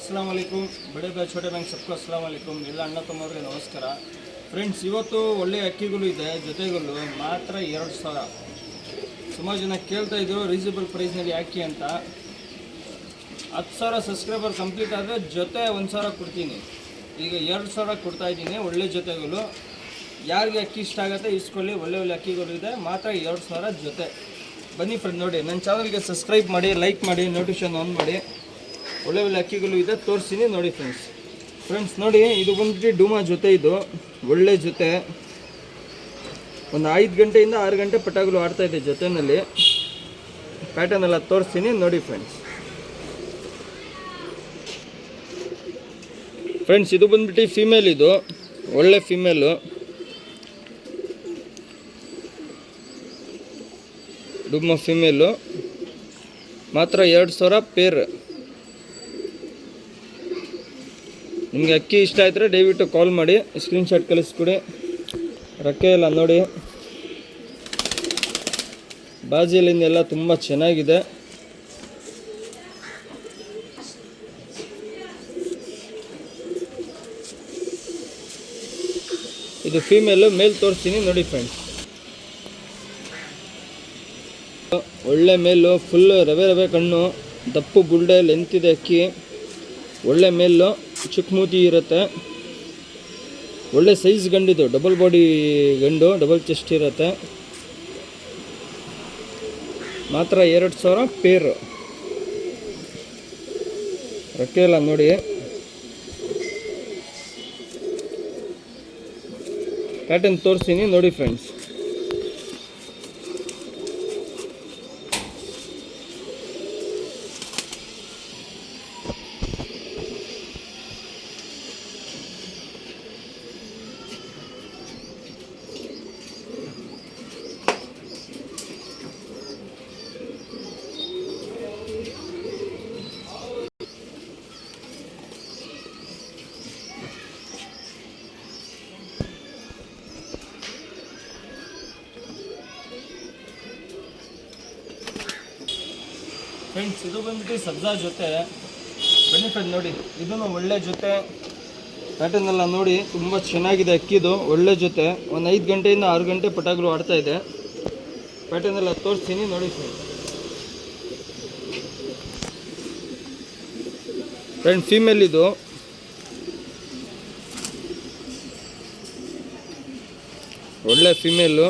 अस्सलाम वालेकुम बड़े भाई छोटे भाई सबको अस्सलाम वालेकुम ಎಲ್ಲ ಅಣ್ಣ ತಮ್ಮವರಿಗೆ ನಮಸ್ಕಾರ ಫ್ರೆಂಡ್ಸ್ ಇವತ್ತು ಒಳ್ಳೆ ಅಕ್ಕಿಗಳು ಇದೆ ಜೊತೆಗಳು ಮಾತ್ರ 2000 ಸುಮಾರು ಜನ ಕೇಳ್ತಾ ಇದ್ರು ರೀಸನಬಲ್ ಪ್ರೈಸ್ ನಲ್ಲಿ ಹಾಕಿ ಅಂತ 10000 ಸಬ್ಸ್ಕ್ರೈಬರ್ ಕಂಪ್ಲೀಟ್ ಆದರೆ ಜೊತೆ 1000 ಕೊಡ್ತೀನಿ ಈಗ 2000 ಕೊಡ್ತಾ ಇದ್ದೀನಿ ಒಳ್ಳೆ ಜೊತೆಗಳು ಯಾರಿಗೆ ಅಕ್ಕಿ ಇಷ್ಟ ಆಗುತ್ತೆ ಇಸ್ಕೊಳ್ಳಿ ಒಳ್ಳೆ ಒಳ್ಳೆ ಅಕ್ಕಿಗಳು ಇದೆ ಮಾತ್ರ 2000 ಜೊತೆ ಬನ್ನಿ ಫ್ರೆಂಡ್ ನೋಡಿ ನನ್ನ ಚಾನಲ್ಗೆ ಸಬ್ಸ್ಕ್ರೈಬ್ ಮಾಡಿ ಲೈಕ್ ಮಾಡಿ ನೋಟಿಫಿಕೇಶನ್ ಆನ್ ಮಾಡಿ ಒಳ್ಳೆ ಒಳ್ಳೆ ಅಕ್ಕಿಗಳು ಇದೆ ತೋರಿಸ್ತೀನಿ ನೋಡಿ ಫ್ರೆಂಡ್ಸ್ ನೋಡಿ ಇದು ಬಂದ್ಬಿಟ್ಟು ಡೂಮಾ ಜೊತೆ ಇದು ಒಳ್ಳೆ ಜೊತೆ ಒಂದು 5 ಗಂಟೆಯಿಂದ 6 ಗಂಟೆ ಪಟಾಗಳು ಆಡ್ತಾ ಇದೆ ಜೊತೆಯಲ್ಲಿ ಪ್ಯಾಟರ್ನ್ ಎಲ್ಲ ತೋರಿಸ್ತೀನಿ ನೋಡಿ ಫ್ರೆಂಡ್ಸ್ ಇದು ಬಂದ್ಬಿಟ್ಟು ಫೀಮೇಲ್ ಇದು ಒಳ್ಳೆ ಫೀಮೇಲು ಡೂಮಾ ಫೀಮೇಲು ಮಾತ್ರ 2000 ಪೇರ್ ನಿಮಗೆ ಅಕ್ಕಿ ಇಷ್ಟ ಆಯಿದ್ರೆ ದಯವಿಟ್ಟು ಕಾಲ್ ಮಾಡಿ ಸ್ಕ್ರೀನ್ಶಾಟ್ ಕಳಿಸ್ಕೊಡಿ ರಕ್ಕೆ ಎಲ್ಲ ನೋಡಿ ಬಾಜಿಯಲ್ಲಿಂದ ಎಲ್ಲ ತುಂಬ ಚೆನ್ನಾಗಿದೆ ಇದು ಫೀಮೇಲು ಮೇಲ್ ತೋರಿಸ್ತೀನಿ ನೋಡಿ ಫ್ರೆಂಡ್ಸ್ ಒಳ್ಳೆ ಮೇಲು ಫುಲ್ ರವೆ ಕಣ್ಣು ದಪ್ಪು ಬುಲ್ಡೆ ಲೆಂತ್ ಇದೆ ಅಕ್ಕಿ ಒಳ್ಳೆ ಮೇಲು ಚಿಕ್ಕ ಮೂತಿ ಇರುತ್ತೆ ಒಳ್ಳೆ ಸೈಜ್ ಗಂಡಿದು ಡಬಲ್ ಬಾಡಿ ಗಂಡು ಡಬಲ್ ಚೆಸ್ಟ್ ಇರುತ್ತೆ ಮಾತ್ರ 2000 ಪೇರು ರಕ್ಕೆ ಎಲ್ಲ ನೋಡಿ ಪ್ಯಾಟರ್ನ್ ತೋರಿಸ್ತೀನಿ ನೋಡಿ ಫ್ರೆಂಡ್ಸ್ ಫ್ರೆಂಡ್ಸ್ ಇದು ಬಂದ್ಬಿಟ್ಟು ಸಬ್ಜಾ ಜೊತೆ ಬನ್ನಿ ಫ್ರೆಂಡ್ ನೋಡಿ ಇದನ್ನು ಒಳ್ಳೆ ಜೊತೆ ಪ್ಯಾಟರ್ನ್ ಎಲ್ಲ ನೋಡಿ ತುಂಬ ಚೆನ್ನಾಗಿದೆ ಅಕ್ಕಿದು ಒಳ್ಳೆ ಜೊತೆ ಒಂದು 5 ಗಂಟೆಯಿಂದ 6 ಗಂಟೆ ಪಟಾಗಳು ಆಡ್ತಾ ಇದೆ ಪ್ಯಾಟರ್ನ್ ಎಲ್ಲ ತೋರಿಸ್ತೀನಿ ನೋಡಿ ಫ್ರೆಂಡ್ ಫೀಮೇಲ್ ಇದು ಒಳ್ಳೆ ಫೀಮೇಲು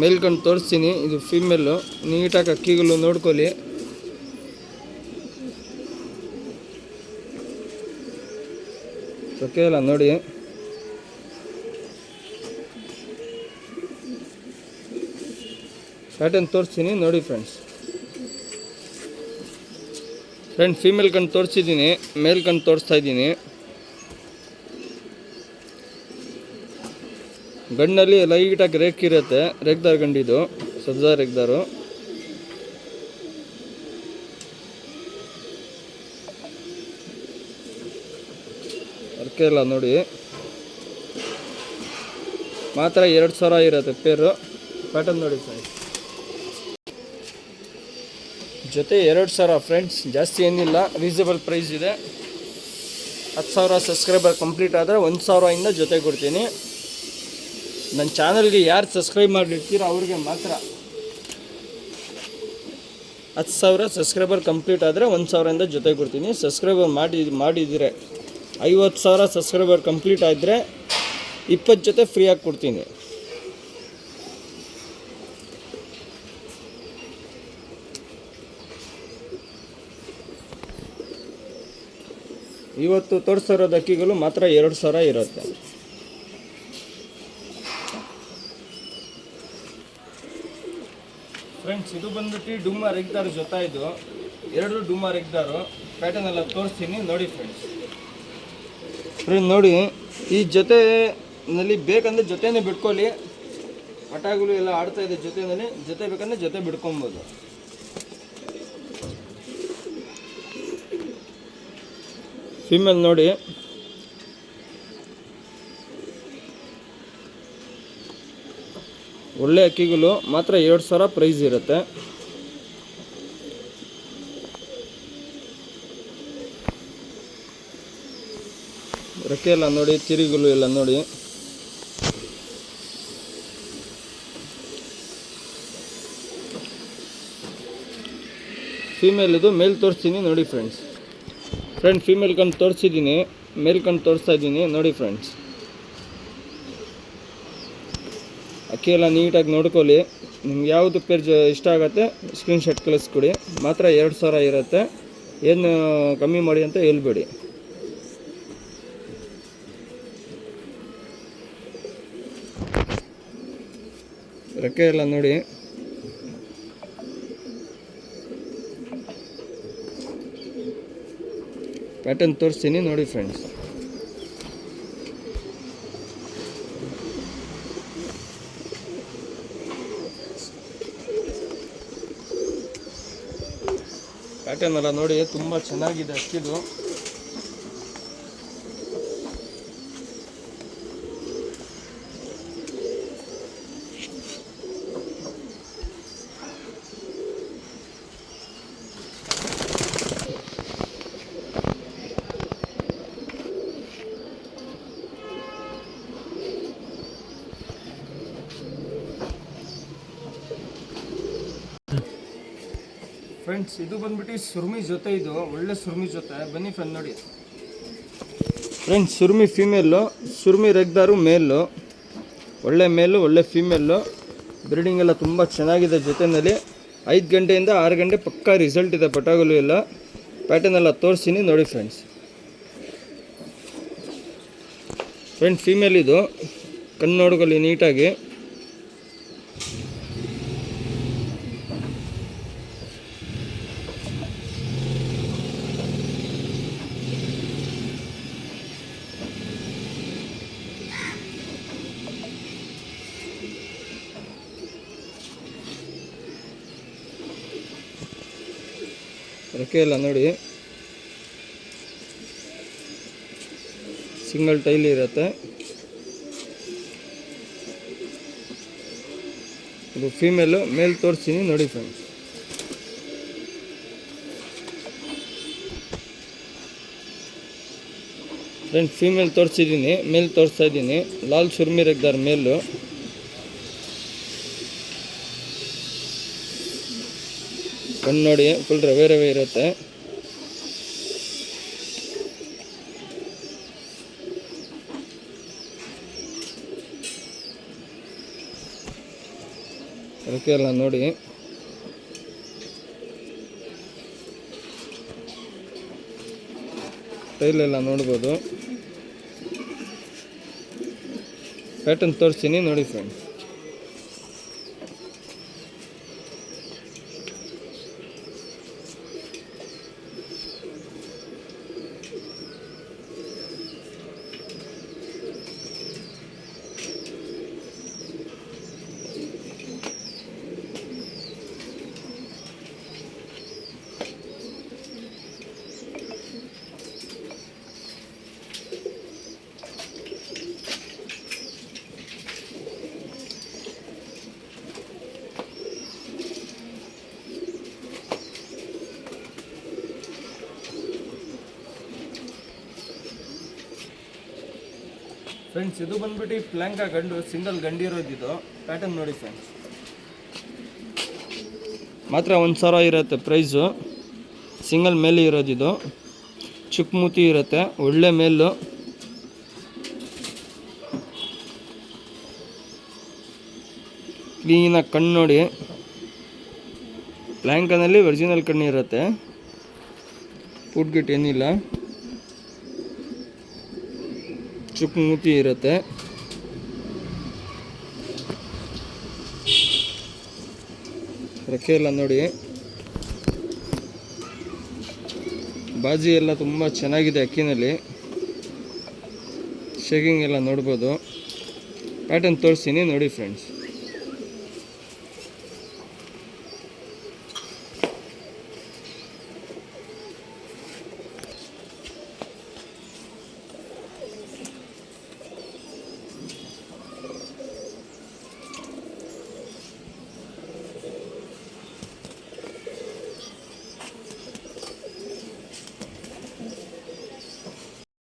ಮೇಲ್ಕೊಂಡು ತೋರಿಸ್ತೀನಿ ಇದು ಫೀಮೇಲು ನೀಟಾಗಿ ಅಕ್ಕಿಗಳು ನೋಡ್ಕೊಳ್ಳಿ ಓಕೆ ಅಲ್ಲ ನೋಡಿ ಪ್ಯಾಟರ್ನ್ ತೋರಿಸ್ತೀನಿ ನೋಡಿ ಫ್ರೆಂಡ್ಸ್ ಫೀಮೇಲ್ ಕಣ್ಣು ತೋರಿಸಿದ್ದೀನಿ ಮೇಲ್ ಕಣ್ಣು ತೋರಿಸ್ತಾ ಇದ್ದೀನಿ ಗಂಡಲ್ಲಿ ಲೈಟಾಗಿ ರೇಕ್ ಇರುತ್ತೆ ರೇಕ್ದಾರ್ ಗಂಡಿದು ಸಬ್ಜಾ ರೇಕ್ದಾರು ಅರ್ಕೆ ಎಲ್ಲ ನೋಡಿ ಮಾತ್ರ 2000 ಇರುತ್ತೆ ಪೇರು ಪ್ಯಾಟರ್ನ್ ನೋಡಿ ಫ್ರೆಂಡ್ಸ್ ಜೊತೆ 2000 ಫ್ರೆಂಡ್ಸ್ ಜಾಸ್ತಿ ಏನಿಲ್ಲ ರೀಸನಬಲ್ ಪ್ರೈಸ್ ಇದೆ 10000 ಸಬ್ಸ್ಕ್ರೈಬರ್ ಕಂಪ್ಲೀಟ್ ಆದರೆ 1000 ಇಂದ ಜೊತೆ ಕೊಡ್ತೀನಿ ನನ್ನ ಚಾನಲ್ಗೆ ಯಾರು ಸಬ್ಸ್ಕ್ರೈಬ್ ಮಾಡಿರ್ತೀರೋ ಅವ್ರಿಗೆ ಮಾತ್ರ 10000 ಸಬ್ಸ್ಕ್ರೈಬರ್ ಕಂಪ್ಲೀಟ್ ಆದರೆ 1000 ಜೊತೆ ಕೊಡ್ತೀನಿ ಸಬ್ಸ್ಕ್ರೈಬರ್ ಮಾಡಿದರೆ 50000 ಸಬ್ಸ್ಕ್ರೈಬರ್ ಕಂಪ್ಲೀಟ್ ಆದರೆ 20 ಜೊತೆ ಫ್ರೀಯಾಗಿ ಕೊಡ್ತೀನಿ ಇವತ್ತು ತೋರಿಸಿರೋದು ಅಕ್ಕಿಗಳು ಮಾತ್ರ 2000 ಇರುತ್ತೆ ಫ್ರೆಂಡ್ಸ್ ಇದು ಬಂದ್ಬಿಟ್ಟು ಡೂಮಾ ರೆಗ್ದಾರ್ ಜೊತೆ ಇದು 2 ಡೂಮಾ ರೆಗ್ದಾರು ಪ್ಯಾಟರ್ನ್ ಎಲ್ಲ ತೋರಿಸ್ತೀನಿ ನೋಡಿ ಫ್ರೆಂಡ್ ನೋಡಿ ಈ ಜೊತೆನಲ್ಲಿ ಬೇಕಂದ್ರೆ ಜೊತೆನೇ ಬಿಟ್ಕೊಳ್ಳಿ ಪಟಾಗಳು ಎಲ್ಲ ಆಡ್ತಾ ಇದೆ ಜೊತೆಯಲ್ಲಿ ಜೊತೆ ಬೇಕಂದ್ರೆ ಜೊತೆ ಬಿಡ್ಕೊಬೋದು ಫೀಮೇಲ್ ನೋಡಿ ಒಳ್ಳೆ ಅಕ್ಕಿಗಳು ಮಾತ್ರ 2000 ಪ್ರೈಸ್ ಇರುತ್ತೆ. ರೆಕ್ಕೆ ಎಲ್ಲ ನೋಡಿ, ತಿರುಗುಲು ಎಲ್ಲ ನೋಡಿ. ಫೀಮೇಲ್ ಇದು, ಮೇಲ್ ತೋರಿಸ್ತೀನಿ ನೋಡಿ ಫ್ರೆಂಡ್ಸ್. ಫೀಮೇಲ್ ಕಣ್ಣು ತೋರಿಸಿದ್ದೀನಿ, ಮೇಲ್ ಕಣ್ಣು ತೋರಿಸ್ತಾ ಇದ್ದೀನಿ ನೋಡಿ ಫ್ರೆಂಡ್ಸ್. ಅಕ್ಕಿ ಎಲ್ಲ ನೀಟಾಗಿ ನೋಡ್ಕೊಳ್ಳಿ. ನಿಮ್ಗೆ ಯಾವುದು ಪೇರ್ ಇಷ್ಟ ಆಗುತ್ತೆ ಸ್ಕ್ರೀನ್ಶಾಟ್ ಕಳಿಸ್ಕೊಡಿ. ಮಾತ್ರ 2000 ಇರುತ್ತೆ, ಏನು ಕಮ್ಮಿ ಮಾಡಿ ಅಂತ ಹೇಳ್ಬೇಡಿ. ರೆಕ್ಕೆ ಎಲ್ಲ ನೋಡಿ. ಪ್ಯಾಟರ್ನ್ ತೋರಿಸ್ತೀನಿ ನೋಡಿ ಫ್ರೆಂಡ್ಸ್. ಪ್ಯಾಟರ್ನ್ ಎಲ್ಲ ನೋಡಿ, ತುಂಬ ಚೆನ್ನಾಗಿದೆ ಅಕ್ಕಿದು. ಫ್ರೆಂಡ್ಸ್ ಇದು ಬಂದ್ಬಿಟ್ಟು ಸುರ್ಮಿ ಜೊತೆ, ಇದು ಒಳ್ಳೆ ಸುರ್ಮಿ ಜೊತೆ. ಬನ್ನಿ ಫ್ರೆಂಡ್ ನೋಡಿ ಫ್ರೆಂಡ್ಸ್, ಸುರ್ಮಿ ಫೀಮೇಲು, ಸುರ್ಮಿ ರೆಗ್ದಾರು ಮೇಲು. ಒಳ್ಳೆ ಮೇಲು, ಒಳ್ಳೆ ಫೀಮೇಲು. ಬ್ರೀಡಿಂಗ್ ಎಲ್ಲ ತುಂಬ ಚೆನ್ನಾಗಿದೆ. ಜೊತೆಯಲ್ಲಿ 5 ಗಂಟೆಯಿಂದ 6 ಗಂಟೆ ಪಕ್ಕಾ ರಿಸಲ್ಟ್ ಇದೆ. ಪಟಾಗಲು ಎಲ್ಲ ಪ್ಯಾಟರ್ನ್ ಎಲ್ಲ ತೋರಿಸ್ತೀನಿ ನೋಡಿ ಫ್ರೆಂಡ್ಸ್. ಫೀಮೇಲ್ ಇದು, ಕಣ್ಣು ನೋಡ್ಕೊಳ್ಳಿ ನೀಟಾಗಿ. ರೆಕ್ಕೆ ಎಲ್ಲ ನೋಡಿ, ಸಿಂಗಲ್ ಟೈಲ್ ಇರುತ್ತೆ. ಇದು ಫೀಮೇಲು, ಮೇಲ್ ತೋರಿಸ್ತೀನಿ ನೋಡಿ ಫ್ರೆಂಡ್ಸ್. ಫೀಮೇಲ್ ತೋರಿಸಿದ್ದೀನಿ, ಮೇಲ್ ತೋರಿಸ್ತಾ ಇದ್ದೀನಿ. ಲಾಲ್ ಸುರ್ಮಿ ರೆಗ್ದಾರ್ ಮೇಲು. ಕಣ್ಣು ನೋಡಿ, ಫುಲ್ ರವೆ ರವೆ ಇರುತ್ತೆ. ರೆಕ್ಕೆ ಎಲ್ಲ ನೋಡಿ. ಟೈಲೆಲ್ಲ ನೋಡ್ಬೋದು. ಪ್ಯಾಟರ್ನ್ ತೋರಿಸ್ತೀನಿ ನೋಡಿ ಫ್ರೆಂಡ್ಸ್. ಫ್ರೆಂಡ್ಸ್ ಇದು ಬಂದ್ಬಿಟ್ಟು ಪ್ಲ್ಯಾಂಕ ಗಂಡು, ಸಿಂಗಲ್ ಗಂಡು ಇರೋದಿದು. ಪ್ಯಾಟರ್ನ್ ನೋಡಿ ಫ್ರೆಂಡ್ಸ್. ಮಾತ್ರ 1000 ಇರುತ್ತೆ ಪ್ರೈಸು. ಸಿಂಗಲ್ ಮೇಲೆ ಇರೋದಿದು. ಚಿಕ್ಕ ಮೂತಿ ಇರುತ್ತೆ, ಒಳ್ಳೆ ಮೇಲು. ಕ್ಲೀನಾಗಿ ಕಣ್ಣು ನೋಡಿ. ಪ್ಲ್ಯಾಂಕನಲ್ಲಿ ಒರಿಜಿನಲ್ ಕಣ್ಣು ಇರುತ್ತೆ, ಪುಟ್ಗಿಟ್ ಏನಿಲ್ಲ. ಚಿಕ್ಕ ಮೂತಿ ಇರುತ್ತೆ. ರೆಕ್ಕೆ ಎಲ್ಲ ನೋಡಿ. ಬಾಜಿ ಎಲ್ಲ ತುಂಬ ಚೆನ್ನಾಗಿದೆ ಅಕ್ಕಿನಲ್ಲಿ. ಶೇಕಿಂಗ್ ಎಲ್ಲ ನೋಡ್ಬೋದು. ಪ್ಯಾಟರ್ನ್ ತೋರಿಸ್ತೀನಿ ನೋಡಿ ಫ್ರೆಂಡ್ಸ್.